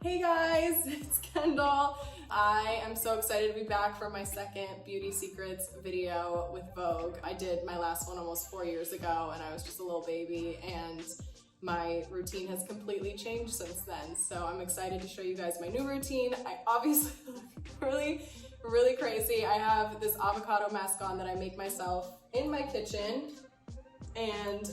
Hey guys, it's Kendall. I am so excited to be back for my second Beauty Secrets video with Vogue. I did my last one almost 4 years ago and I was just a little baby, and my routine has completely changed since then. So I'm excited to show you guys my new routine. I obviously look really crazy. I have this avocado mask on that I make myself in my kitchen. And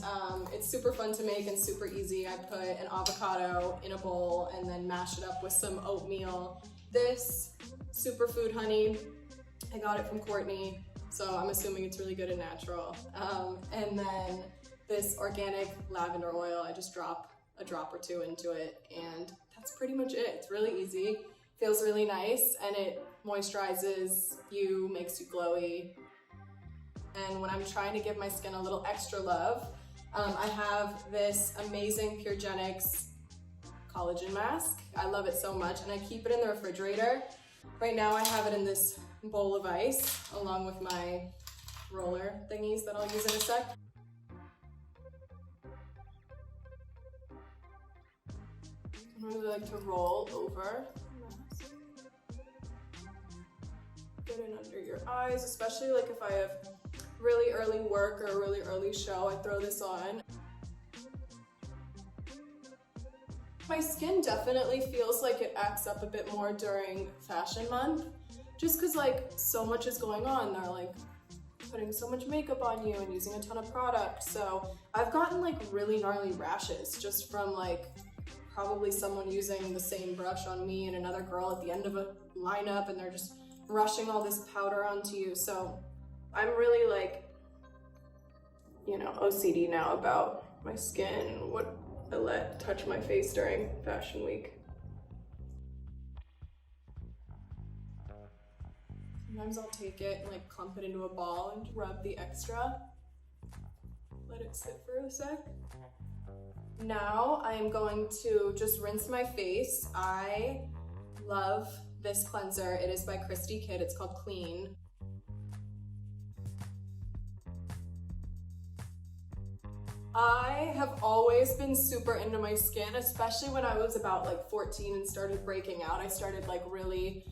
it's super fun to make and super easy. I put an avocado in a bowl and then mash it up with some oatmeal. This superfood honey, I got it from Courtney, so I'm assuming it's really good and natural. And then this organic lavender oil, I just drop a drop or two into it, and that's pretty much it. It's really easy, feels really nice, and it moisturizes you, makes you glowy. And when I'm trying to give my skin a little extra love, I have this amazing Puregenics collagen mask. I love it so much, and I keep it in the refrigerator. Right now I have it in this bowl of ice, along with my roller thingies that I'll use in a sec. I really like to roll over the mask. Get it under your eyes, especially like if I have really early work or a really early show, I throw this on. My skin definitely feels like it acts up a bit more during fashion month, just cause like so much is going on. They're like putting so much makeup on you and using a ton of product. So I've gotten like really gnarly rashes just from like probably someone using the same brush on me and another girl at the end of a lineup, and they're just rushing all this powder onto you. So I'm really like, you know, OCD now about my skin, what I let touch my face during fashion week. Sometimes I'll take it and like clump it into a ball and rub the extra. Let it sit for a sec. Now I am going to just rinse my face. I love this cleanser. It is by Christy Kidd. It's called Clean. I have always been super into my skin, especially when I was about like 14 and started breaking out. I started like really,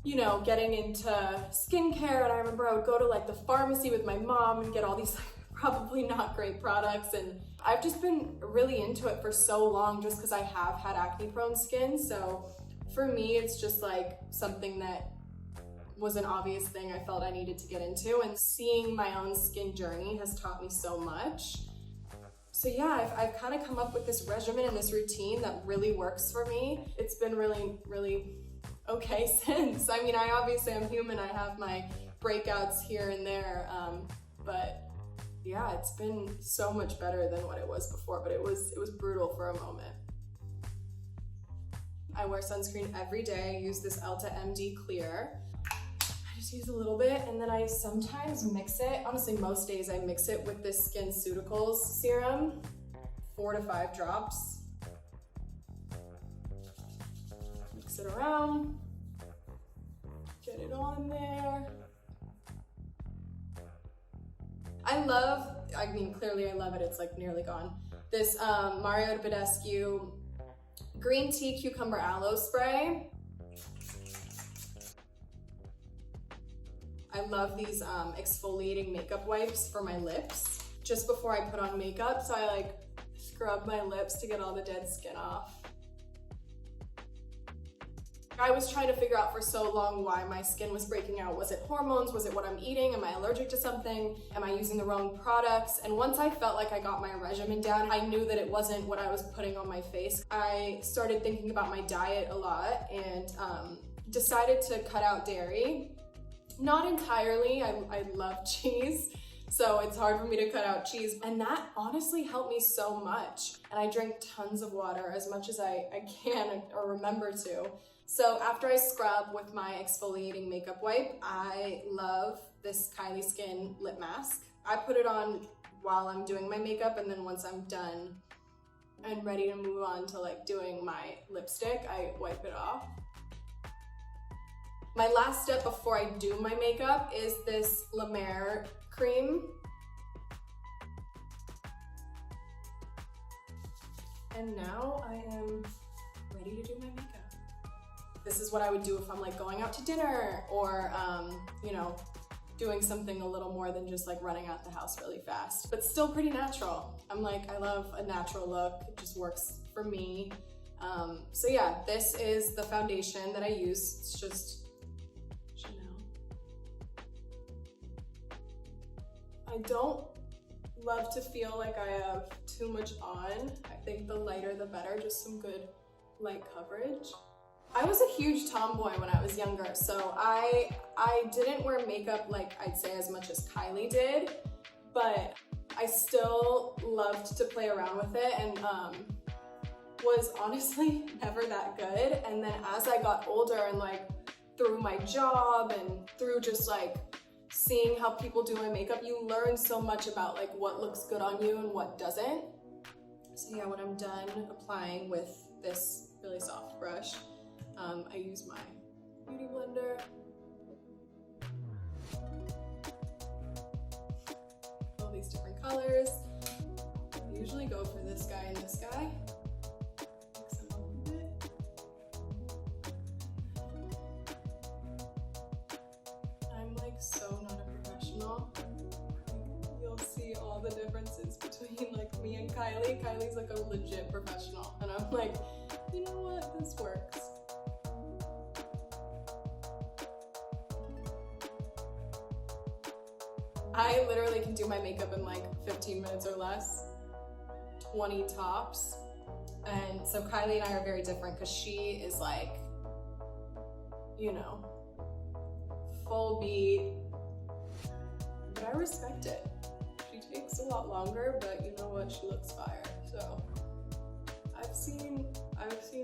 you know, getting into skincare, and I remember I would go to like the pharmacy with my mom and get all these like probably not great products, and I've just been really into it for so long just because I have had acne prone skin. So for me, it's just like something that was an obvious thing I felt I needed to get into, and seeing my own skin journey has taught me so much. So yeah, I've kind of come up with this regimen and this routine that really works for me. It's been really okay since. I mean, I obviously am human, I have my breakouts here and there, but yeah, it's been so much better than what it was before, but it was brutal for a moment. I wear sunscreen every day. I use this Elta MD Clear. I just use a little bit, and then I sometimes mix it. Honestly, most days I mix it with this SkinCeuticals serum, 4 to 5 drops. Mix it around, get it on there. I mean, clearly I love it. It's like nearly gone. This Mario Badescu Green Tea Cucumber Aloe Spray. I love these exfoliating makeup wipes for my lips just before I put on makeup. So I like scrub my lips to get all the dead skin off. I was trying to figure out for so long why my skin was breaking out. Was it hormones? Was it what I'm eating? Am I allergic to something? Am I using the wrong products? And once I felt like I got my regimen down, I knew that it wasn't what I was putting on my face. I started thinking about my diet a lot and decided to cut out dairy. Not entirely, I love cheese, so it's hard for me to cut out cheese, and that honestly helped me so much. And I drink tons of water, as much as I can or remember to. So after I scrub with my exfoliating makeup wipe, I love this Kylie Skin lip mask. I put it on while I'm doing my makeup, and then once I'm done and ready to move on to like doing my lipstick, I wipe it off. My last step before I do my makeup is this La Mer cream. And now I am ready to do my makeup. This is what I would do if I'm like going out to dinner or, you know, doing something a little more than just like running out the house really fast, but still pretty natural. I'm like, I love a natural look. It just works for me. So yeah, this is the foundation that I use. It's just Chanel. I don't love to feel like I have too much on. I think the lighter the better, just some good light coverage. I was a huge tomboy when I was younger, so I didn't wear makeup like I'd say as much as Kylie did, but I still loved to play around with it and was honestly never that good. And then as I got older and like through my job and through just like seeing how people do my makeup, you learn so much about like what looks good on you and what doesn't. So yeah, when I'm done applying with this really soft brush, I use my beauty blender. All these different colors. I usually go for this guy and this guy. Mix them up a bit. I'm like so not a professional. You'll see all the differences between like me and Kylie. Kylie's like a legit professional, and I'm like, you know what, this works. I literally can do my makeup in like 15 minutes or less, 20 tops. And so Kylie and I are very different because she is like, you know, full beat, but I respect it. She takes a lot longer, but you know what, she looks fire. So I've seen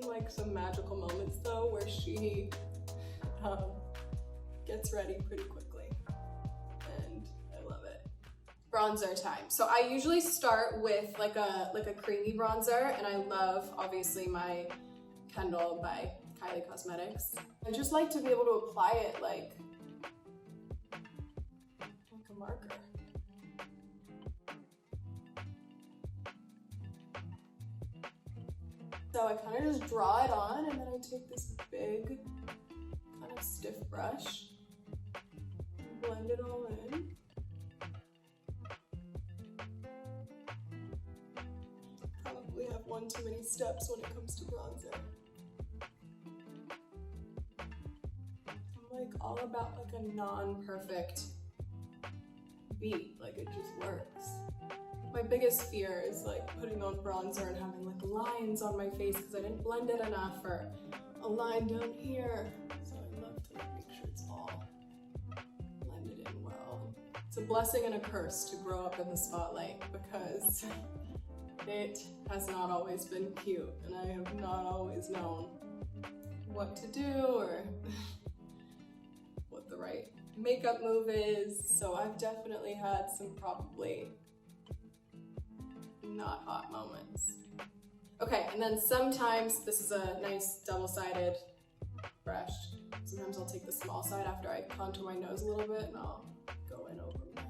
like some magical moments though where she gets ready pretty quickly. Bronzer time. So I usually start with like a creamy bronzer, and I love obviously my Kendall by Kylie Cosmetics. I just like to be able to apply it like a marker. So I kind of just draw it on, and then I take this big kind of stiff brush and blend it all in. We have one too many steps when it comes to bronzer. I'm like all about like a non-perfect beat, like it just works. My biggest fear is like putting on bronzer and having like lines on my face because I didn't blend it enough, or a line down here. So I love to like make sure it's all blended in well. It's a blessing and a curse to grow up in the spotlight because it has not always been cute, and I have not always known what to do or what the right makeup move is. So I've definitely had some probably not hot moments. Okay, and then sometimes, this is a nice double-sided brush. Sometimes I'll take the small side after I contour my nose a little bit and I'll go in over my.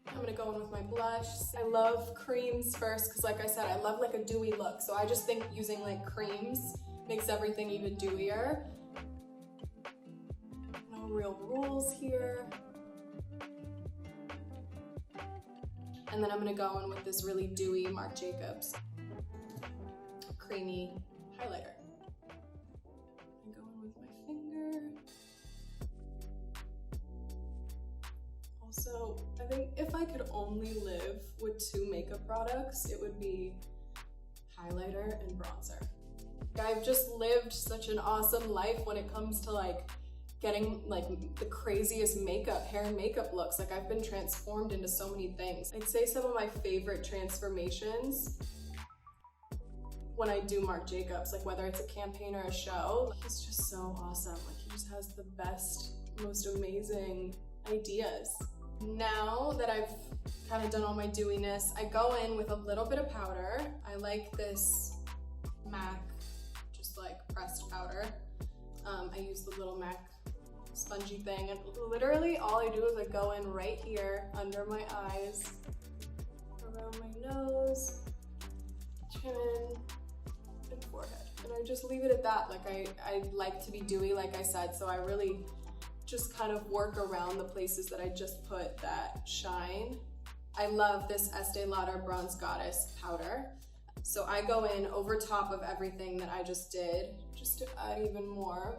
I'm gonna go in with my blush. I love creams first because like I said, I love like a dewy look. So I just think using like creams makes everything even dewier. No real rules here. And then I'm gonna go in with this really dewy Marc Jacobs creamy highlighter. I'm going with my finger. Also, I think if I could only live with 2 makeup products, it would be highlighter and bronzer. I've just lived such an awesome life when it comes to like getting like the craziest makeup, hair and makeup looks. Like I've been transformed into so many things. I'd say some of my favorite transformations when I do Marc Jacobs, like whether it's a campaign or a show, he's just so awesome. Like he just has the best, most amazing ideas. Now that I've kind of done all my dewiness, I go in with a little bit of powder. I like this MAC, just like pressed powder. I use the little MAC spongy thing, and literally all I do is I go in right here under my eyes, around my nose, chin, and forehead. And I just leave it at that. Like I like to be dewy, like I said, so I really just kind of work around the places that I just put that shine. I love this Estee Lauder Bronze Goddess powder. So I go in over top of everything that I just did, just to add even more.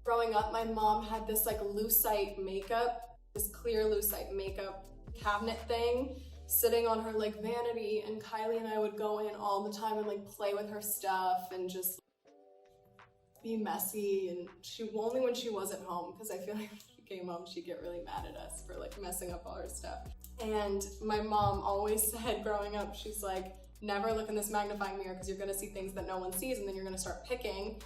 Growing up, my mom had this like lucite makeup, this clear lucite makeup cabinet thing sitting on her like vanity, and Kylie and I would go in all the time and like play with her stuff and just be messy. And she only when she wasn't home, because I feel like when she came home she'd get really mad at us for like messing up all her stuff. And my mom always said growing up, she's like, never look in this magnifying mirror because you're gonna see things that no one sees, and then you're gonna start picking.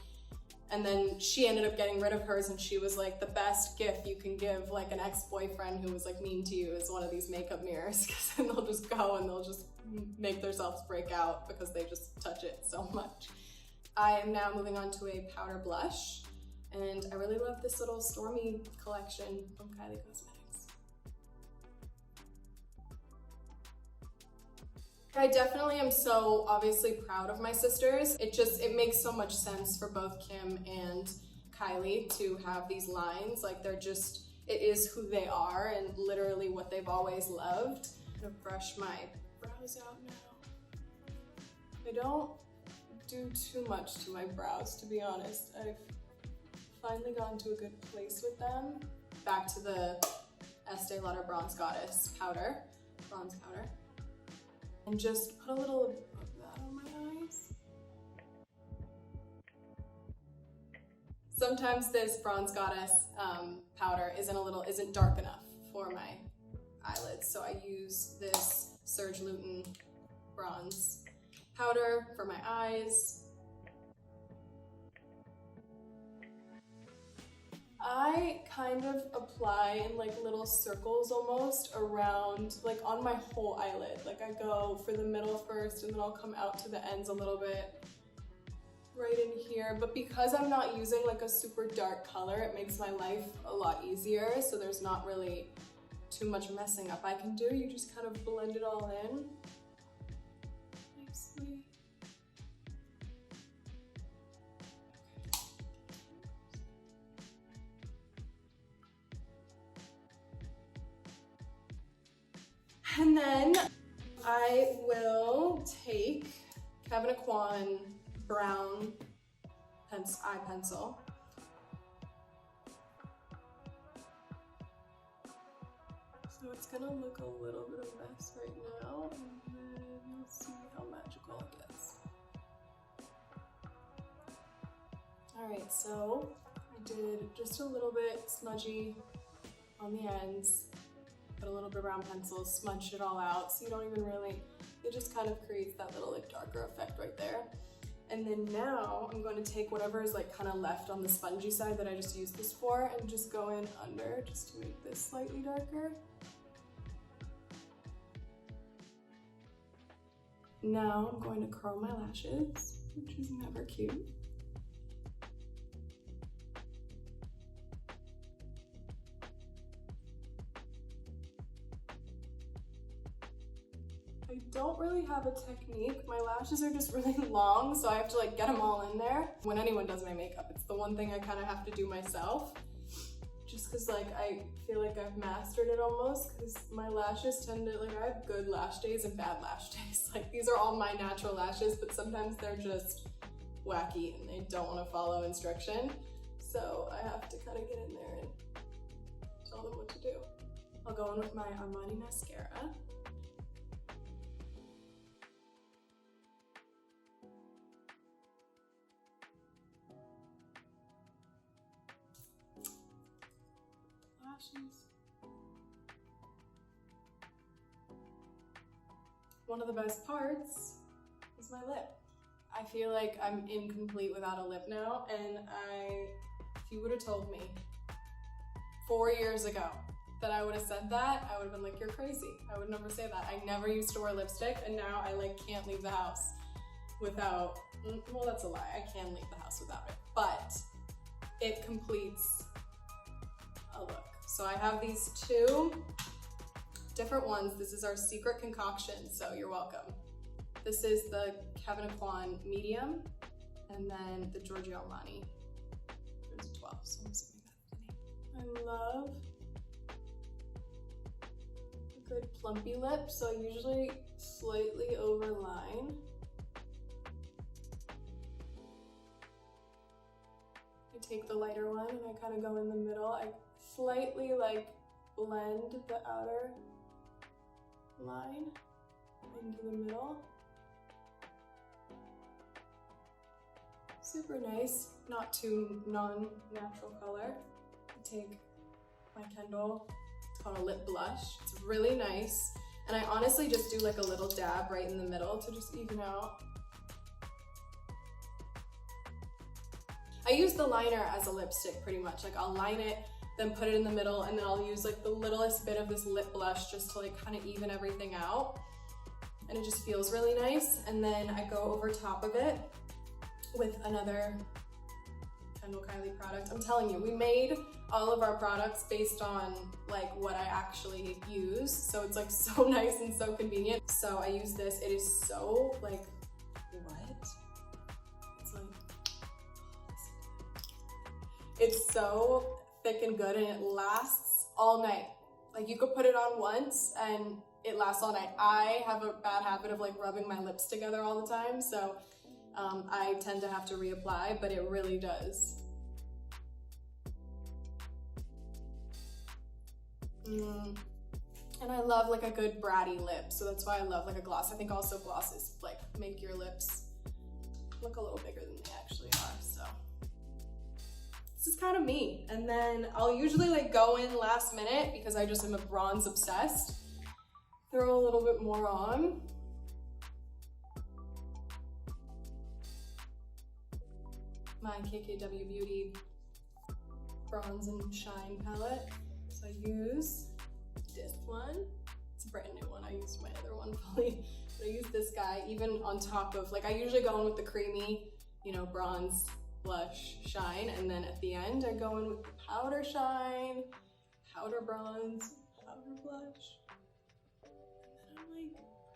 And then she ended up getting rid of hers, and she was like, the best gift you can give like an ex-boyfriend who was like mean to you is one of these makeup mirrors, because then they'll just go and they'll just make themselves break out because they just touch it so much. I am now moving on to a powder blush, and I really love this little Stormy collection from Kylie Cosmetics. I definitely am so obviously proud of my sisters. It makes so much sense for both Kim and Kylie to have these lines. Like it is who they are and literally what they've always loved. I'm gonna brush my brows out now. I don't do too much to my brows, to be honest. I've finally gotten to a good place with them. Back to the Estee Lauder Bronze Goddess powder, bronze powder. And just put a little of that on my eyes. Sometimes this Bronze Goddess powder isn't dark enough for my eyelids, so I use this Serge Lutens bronze powder for my eyes. I kind of apply in like little circles almost around, like on my whole eyelid. Like I go for the middle first and then I'll come out to the ends a little bit right in here. But because I'm not using like a super dark color, it makes my life a lot easier. So there's not really too much messing up I can do. You just kind of blend it all in nicely. And then I will take Kevyn Aucoin brown eye pencil. So it's gonna look a little bit of a mess right now, and then you'll see how magical it gets. Alright, so I did just a little bit smudgy on the ends. Put a little bit of brown pencil, smudged it all out, so you don't even really, it just kind of creates that little like darker effect right there. And then now I'm going to take whatever is like kind of left on the spongy side that I just used this for and just go in under just to make this slightly darker. Now I'm going to curl my lashes, which is never cute. I don't really have a technique. My lashes are just really long, so I have to like get them all in there. When anyone does my makeup, it's the one thing I kind of have to do myself. Just cause like I feel like I've mastered it almost, cause my lashes tend to, like I have good lash days and bad lash days. Like these are all my natural lashes, but sometimes they're just wacky and they don't want to follow instruction. So I have to kind of get in there and tell them what to do. I'll go in with my Armani mascara. One of the best parts is my lip. I feel like I'm incomplete without a lip now, and if you would have told me 4 years ago that I would have said that, I would have been like, you're crazy. I would never say that. I never used to wear lipstick, and now I like can't leave the house without, well, that's a lie. I can leave the house without it, but it completes a look. So I have these two different ones. This is our secret concoction, so you're welcome. This is the Kevyn Aucoin medium, and then the Giorgio Armani. There's a 12, so I'm assuming that's the name. I love a good plumpy lip, so I usually slightly overline. I take the lighter one and I kind of go in the middle. I slightly like blend the outer line into the middle. Super nice, not too non-natural color. I take my Kendall, it's called a lip blush. It's really nice. And I honestly just do like a little dab right in the middle to just even out. I use the liner as a lipstick pretty much. Like I'll line it, then put it in the middle, and then I'll use like the littlest bit of this lip blush just to like kind of even everything out. And it just feels really nice. And then I go over top of it with another Kendall Kylie product. I'm telling you, we made all of our products based on like what I actually use. So it's like so nice and so convenient. So I use this. It is so like, what? It's like, it's so thick and good and it lasts all night. Like you could put it on once and it lasts all night. I have a bad habit of like rubbing my lips together all the time. So I tend to have to reapply, but it really does. And I love like a good bratty lip, so that's why I love like a gloss. I think also glosses like make your lips look a little bigger than they actually are, so. This is kind of me. And then I'll usually like go in last minute because I just am a bronze obsessed. Throw a little bit more on. My KKW Beauty Bronze and Shine palette. So I use this one. It's a brand new one. I used my other one fully. But I use this guy even on top of, like I usually go in with the creamy, you know, bronze, blush, shine. And then at the end, I go in with the powder shine, powder bronze, powder blush. And then I'm like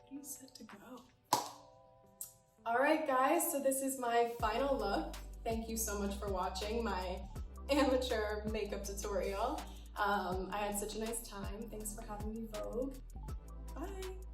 pretty set to go. All right, guys, so this is my final look. Thank you so much for watching my amateur makeup tutorial. I had such a nice time. Thanks for having me, Vogue. Bye.